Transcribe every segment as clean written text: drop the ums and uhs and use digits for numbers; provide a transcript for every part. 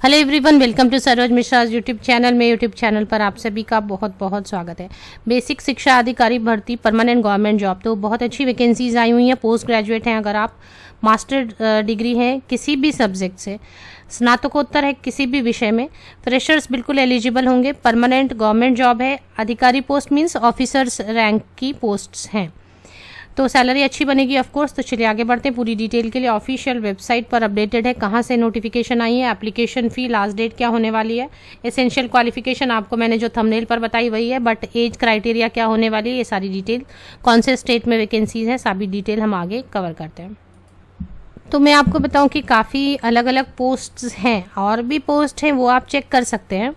Hello everyone, welcome to Saroj Mishra YouTube channel में। YouTube channel पर आप सभी का बहुत बहुत स्वागत है। बेसिक शिक्षा अधिकारी भर्ती परमानेंट गवर्नमेंट जॉब, तो बहुत अच्छी वैकेंसीज आई हुई हैं। पोस्ट ग्रेजुएट हैं, अगर आप मास्टर डिग्री हैं किसी भी सब्जेक्ट से, स्नातकोत्तर है किसी भी विषय में, फ्रेशर्स बिल्कुल एलिजिबल होंगे। परमानेंट गवर्नमेंट जॉब है। अधिकारी पोस्ट मीन्स ऑफिसर्स रैंक की पोस्ट्स हैं, तो सैलरी अच्छी बनेगी ऑफ कोर्स। तो चलिए आगे बढ़ते हैं। पूरी डिटेल के लिए ऑफिशियल वेबसाइट पर अपडेटेड है कहाँ से नोटिफिकेशन आई है, एप्लीकेशन फ़ी, लास्ट डेट क्या होने वाली है, एसेंशियल क्वालिफिकेशन आपको मैंने जो थंबनेल पर बताई वही है, बट एज क्राइटेरिया क्या होने वाली है, ये सारी डिटेल, कौन से स्टेट में वैकेंसीज है, सभी डिटेल हम आगे कवर करते हैं। तो मैं आपको बताऊं कि काफ़ी अलग अलग पोस्ट्स हैं, और भी पोस्ट हैं वो आप चेक कर सकते हैं।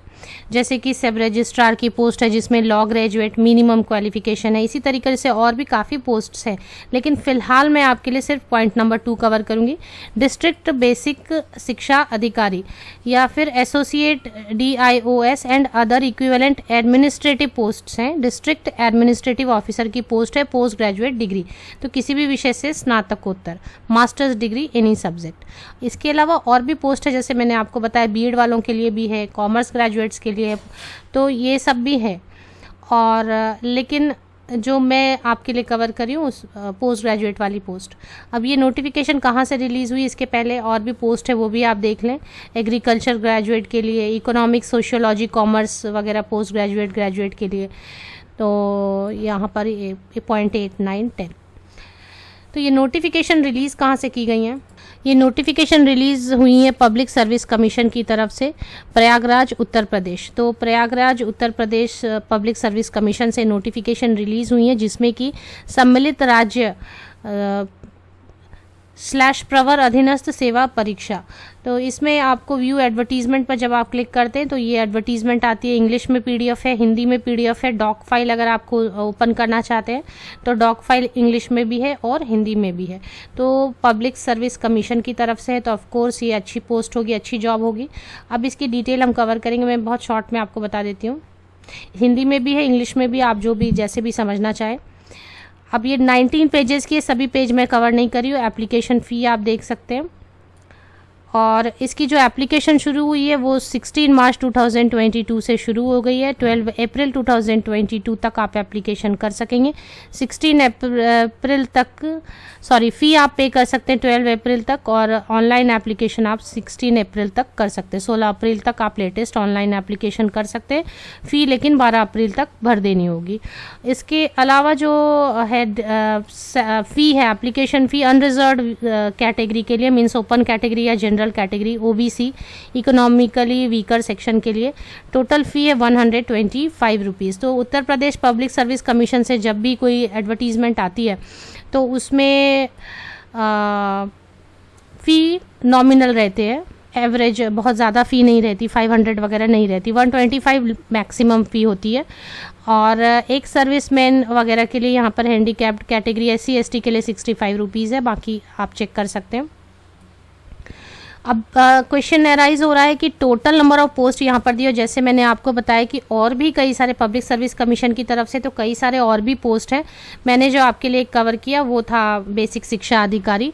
जैसे कि सब रजिस्ट्रार की पोस्ट है जिसमें लॉ ग्रेजुएट मिनिमम क्वालिफिकेशन है। इसी तरीके से और भी काफ़ी पोस्ट्स हैं, लेकिन फ़िलहाल मैं आपके लिए सिर्फ पॉइंट नंबर 2 कवर करूंगी। डिस्ट्रिक्ट बेसिक शिक्षा अधिकारी या फिर associate DIOS and other equivalent administrative posts हैं। डिस्ट्रिक्ट एडमिनिस्ट्रेटिव ऑफिसर की पोस्ट है, पोस्ट ग्रेजुएट डिग्री, तो किसी भी विषय से स्नातकोत्तर, मास्टर्स डिग्री एनी सब्जेक्ट। इसके अलावा और भी पोस्ट है, जैसे मैंने आपको बताया बीएड वालों के लिए भी है, कॉमर्स ग्रेजुएट्स के लिए है, तो ये सब भी है। और लेकिन जो मैं आपके लिए कवर करी हूँ उस पोस्ट ग्रेजुएट वाली पोस्ट। अब ये नोटिफिकेशन कहाँ से रिलीज़ हुई, इसके पहले और भी पोस्ट है वो भी आप देख लें। एग्रीकल्चर ग्रेजुएट के लिए, इकोनॉमिक्स, सोशियोलॉजी, कॉमर्स वगैरह पोस्ट ग्रेजुएट के लिए, तो यहाँ पर 8, 9, 10। तो ये नोटिफिकेशन रिलीज़ कहाँ से की गई हैं? ये नोटिफिकेशन रिलीज़ हुई है पब्लिक सर्विस कमीशन की तरफ से, प्रयागराज उत्तर प्रदेश। तो Prayagraj Uttar Pradesh public service commission से नोटिफिकेशन रिलीज़ हुई है, जिसमें कि सम्मिलित राज्य प्रवर अधीनस्थ सेवा परीक्षा। तो इसमें आपको व्यू एडवर्टीजमेंट पर जब आप क्लिक करते हैं तो ये एडवर्टीजमेंट आती है। इंग्लिश में PDF है, हिंदी में PDF है, डॉक फाइल अगर आपको ओपन करना चाहते हैं तो डॉक फाइल इंग्लिश में भी है और हिंदी में भी है। तो पब्लिक सर्विस कमीशन की तरफ से है, तो ऑफकोर्स ये अच्छी पोस्ट होगी, अच्छी जॉब होगी। अब इसकी डिटेल हम कवर करेंगे, मैं बहुत शॉर्ट में आपको बता देती हूँ। हिंदी में भी है, इंग्लिश में भी, आप जो भी जैसे भी समझना चाहें। अब ये 19 पेजेस की, सभी पेज मैं कवर नहीं करी हूँ। एप्लीकेशन फ़ी आप देख सकते हैं, और इसकी जो एप्लीकेशन शुरू हुई है वो 16 मार्च 2022 से शुरू हो गई है। 12 अप्रैल 2022 तक आप एप्लीकेशन कर सकेंगे। 16 अप्रैल तक फ़ी आप पे कर सकते हैं 12 अप्रैल तक, और ऑनलाइन एप्लीकेशन आप 16 अप्रैल तक कर सकते हैं। 16 अप्रैल तक आप लेटेस्ट ऑनलाइन एप्लीकेशन कर सकते हैं। फ़ी लेकिन 12 अप्रैल तक भर देनी होगी। इसके अलावा जो है फ़ी है, एप्लीकेशन फ़ी अनरिजर्व कैटेगरी के लिए, मीन्स ओपन कैटेगरी या general category, OBC, economically weaker section के लिए, टोटल फ़ी है 125 रुपीज़। तो Uttar Pradesh public service commission से जब भी कोई एडवर्टीजमेंट आती है तो उसमें फ़ी नॉमिनल रहते हैं, एवरेज बहुत ज़्यादा फ़ी नहीं रहती, 500 वगैरह नहीं रहती, 125 मैक्सिमम फ़ी होती है। और एक सर्विसमैन वगैरह के लिए, यहाँ पर हैंडीकैप्ड कैटेगरी SC ST के लिए 65 रुपीज़ है, बाकी आप चेक कर सकते हैं। अब क्वेश्चन एराइज हो रहा है कि टोटल नंबर ऑफ पोस्ट यहाँ पर दिए, जैसे मैंने आपको बताया कि और भी कई सारे पब्लिक सर्विस कमीशन की तरफ से तो कई सारे और भी पोस्ट हैं। मैंने जो आपके लिए कवर किया वो था बेसिक शिक्षा अधिकारी।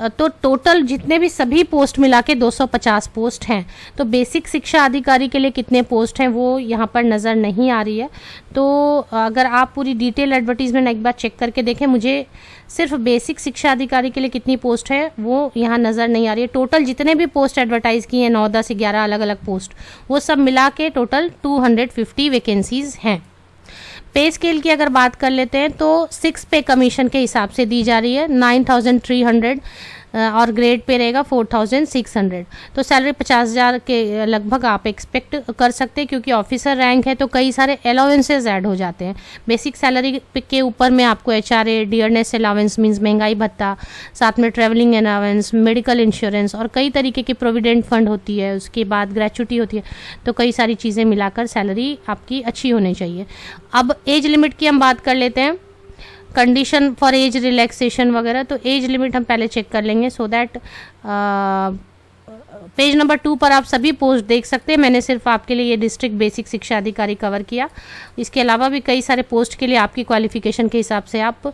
तो टोटल जितने भी सभी पोस्ट मिला के 250 पोस्ट हैं। तो बेसिक शिक्षा अधिकारी के लिए कितने पोस्ट हैं वो यहाँ पर नज़र नहीं आ रही है। तो अगर आप पूरी डिटेल एडवर्टीजमेंट एक बार चेक करके देखें, मुझे सिर्फ बेसिक शिक्षा अधिकारी के लिए कितनी पोस्ट है वो यहाँ नज़र नहीं आ रही है। टोटल जितने भी पोस्ट एडवर्टाइज किए हैं 9, 10, 11 अलग अलग पोस्ट, वो सब मिला के टोटल 250 वैकेंसीज हैं। पे स्केल की अगर बात कर लेते हैं तो 6 पे कमीशन के हिसाब से दी जा रही है, 9300, और ग्रेड पे रहेगा 4600। तो सैलरी 50,000 के लगभग आप एक्सपेक्ट कर सकते हैं, क्योंकि ऑफिसर रैंक है तो कई सारे अलाउंसेस ऐड हो जाते हैं। बेसिक सैलरी के ऊपर में आपको HRA, डियरनेस अलाउंस मीन्स महंगाई भत्ता, साथ में ट्रैवलिंग अलाउंस, मेडिकल इंश्योरेंस और कई तरीके की प्रोविडेंट फंड होती है, उसके बाद ग्रेच्युटी होती है। तो कई सारी चीज़ें मिलाकर सैलरी आपकी अच्छी होनी चाहिए। अब एज लिमिट की हम बात कर लेते हैं, कंडीशन फॉर एज रिलैक्सेशन वगैरह। तो एज लिमिट हम पहले चेक कर लेंगे, सो दैट पेज नंबर 2 पर आप सभी पोस्ट देख सकते हैं। मैंने सिर्फ आपके लिए ये डिस्ट्रिक्ट बेसिक शिक्षा अधिकारी कवर किया। इसके अलावा भी कई सारे पोस्ट के लिए आपकी क्वालिफिकेशन के हिसाब से आप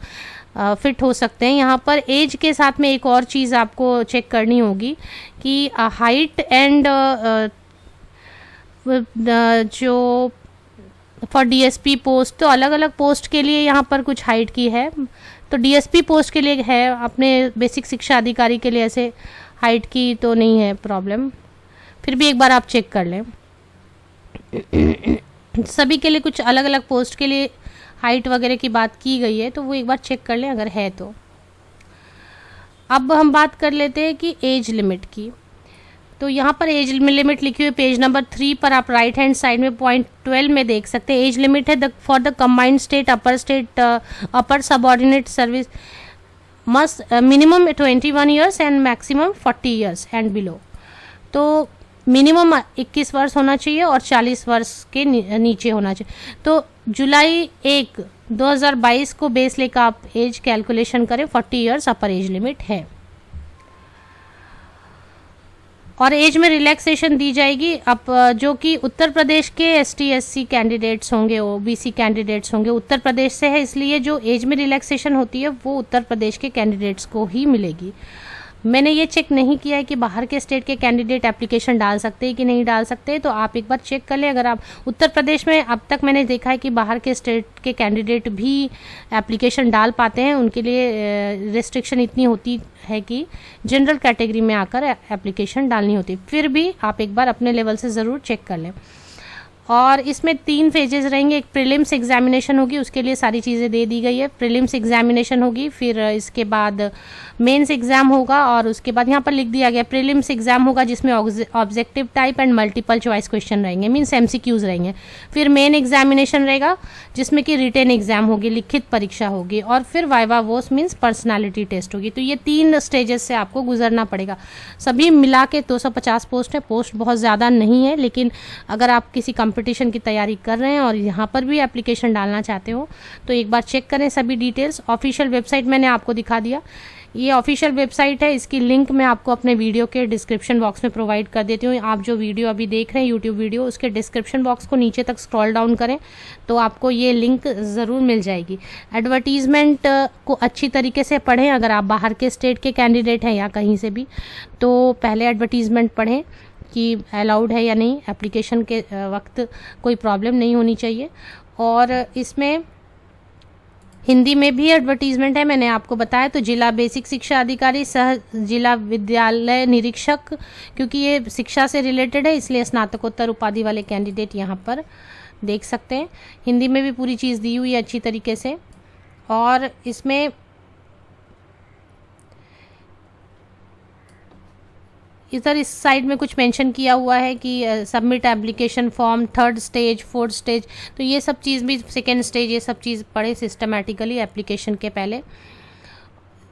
फिट हो सकते हैं। यहाँ पर एज के साथ में एक और चीज़ आपको चेक करनी होगी कि हाइट एंड जो फॉर डीएसपी पोस्ट, तो अलग अलग पोस्ट के लिए यहाँ पर कुछ हाइट की है। तो डीएसपी पोस्ट के लिए है, अपने बेसिक शिक्षा अधिकारी के लिए ऐसे हाइट की तो नहीं है प्रॉब्लम, फिर भी एक बार आप चेक कर लें। सभी के लिए कुछ अलग अलग पोस्ट के लिए हाइट वगैरह की बात की गई है, तो वो एक बार चेक कर लें अगर है तो। अब हम बात कर लेते हैं कि एज लिमिट की। तो यहाँ पर एज लिमिट लिखी हुई पेज नंबर 3 पर आप राइट हैंड साइड में पॉइंट 12 में देख सकते हैं। एज लिमिट है for the combined state upper subordinate service must minimum 21 years and maximum 40 years and below. तो मिनिमम 21 वर्ष होना चाहिए और 40 वर्ष के नीचे होना चाहिए। तो जुलाई 1, 2022 को बेस लेकर आप एज कैलकुलेशन करें, 40 ईयर्स अपर एज लिमिट है। और एज में रिलैक्सेशन दी जाएगी अब जो कि उत्तर प्रदेश के ST SC कैंडिडेट्स होंगे, OBC कैंडिडेट्स होंगे, उत्तर प्रदेश से है, इसलिए जो एज में रिलैक्सेशन होती है वो उत्तर प्रदेश के कैंडिडेट्स को ही मिलेगी। मैंने ये चेक नहीं किया है कि बाहर के स्टेट के कैंडिडेट एप्लीकेशन डाल सकते हैं कि नहीं डाल सकते, तो आप एक बार चेक कर लें। अगर आप उत्तर प्रदेश में, अब तक मैंने देखा है कि बाहर के स्टेट के कैंडिडेट भी एप्लीकेशन डाल पाते हैं, उनके लिए रिस्ट्रिक्शन इतनी होती है कि जनरल कैटेगरी में आकर एप्लीकेशन डालनी होती, फिर भी आप एक बार अपने लेवल से ज़रूर चेक कर लें। और इसमें 3 फेजेस रहेंगे। एक प्रीलिम्स एग्जामिनेशन होगी, उसके लिए सारी चीज़ें दे दी गई है। प्रीलिम्स एग्जामिनेशन होगी, फिर इसके बाद मेंस एग्ज़ाम होगा, और उसके बाद यहाँ पर लिख दिया गया प्रीलिम्स एग्ज़ाम होगा जिसमें objective type and multiple choice question रहेंगे, मीन्स MCQs रहेंगे। फिर मेन एग्जामिनेशन रहेगा जिसमें कि रिटेन एग्ज़ाम होगी, लिखित परीक्षा होगी, और फिर वाइवा वोस मीन्स पर्सनालिटी टेस्ट होगी। तो ये 3 स्टेजेस से आपको गुजरना पड़ेगा। सभी मिला के 250 पोस्ट है। पोस्ट बहुत ज़्यादा नहीं है, लेकिन अगर आप किसी कंपटीशन की तैयारी कर रहे हैं और यहाँ पर भी एप्लीकेशन डालना चाहते हो तो एक बार चेक करें सभी डिटेल्स। ऑफिशियल वेबसाइट मैंने आपको दिखा दिया, ये ऑफिशियल वेबसाइट है, इसकी लिंक मैं आपको अपने वीडियो के डिस्क्रिप्शन बॉक्स में प्रोवाइड कर देती हूँ। आप जो वीडियो अभी देख रहे हैं यूट्यूब वीडियो, उसके डिस्क्रिप्शन बॉक्स को नीचे तक स्क्रॉल डाउन करें तो आपको ये लिंक ज़रूर मिल जाएगी। एडवर्टीज़मेंट को अच्छी तरीके से पढ़ें। अगर आप बाहर के स्टेट के कैंडिडेट हैं या कहीं से भी, तो पहले एडवर्टीज़मेंट पढ़ें कि अलाउड है या नहीं, एप्लीकेशन के वक्त कोई प्रॉब्लम नहीं होनी चाहिए। और इसमें हिंदी में भी एडवर्टीज़मेंट है, मैंने आपको बताया। तो जिला बेसिक शिक्षा अधिकारी सह जिला विद्यालय निरीक्षक, क्योंकि ये शिक्षा से रिलेटेड है इसलिए स्नातकोत्तर उपाधि वाले कैंडिडेट यहाँ पर देख सकते हैं। हिंदी में भी पूरी चीज़ दी हुई है अच्छी तरीके से। और इसमें इधर इस साइड में कुछ मेंशन किया हुआ है कि submit application form 3rd stage 4th stage, तो ये सब चीज़ भी 2nd स्टेज, ये सब चीज़ पढ़े सिस्टमेटिकली एप्लीकेशन के पहले।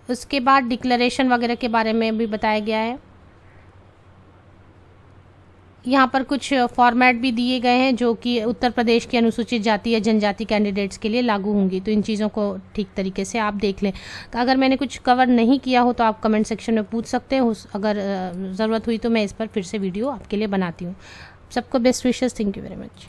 उसके बाद डिक्लेरेशन वगैरह के बारे में भी बताया गया है। यहाँ पर कुछ फॉर्मेट भी दिए गए हैं जो कि उत्तर प्रदेश की अनुसूचित जाति या जनजाति कैंडिडेट्स के लिए लागू होंगी, तो इन चीज़ों को ठीक तरीके से आप देख लें। तो अगर मैंने कुछ कवर नहीं किया हो तो आप कमेंट सेक्शन में पूछ सकते हैं, अगर ज़रूरत हुई तो मैं इस पर फिर से वीडियो आपके लिए बनाती हूँ। सबको best wishes, thank you very much.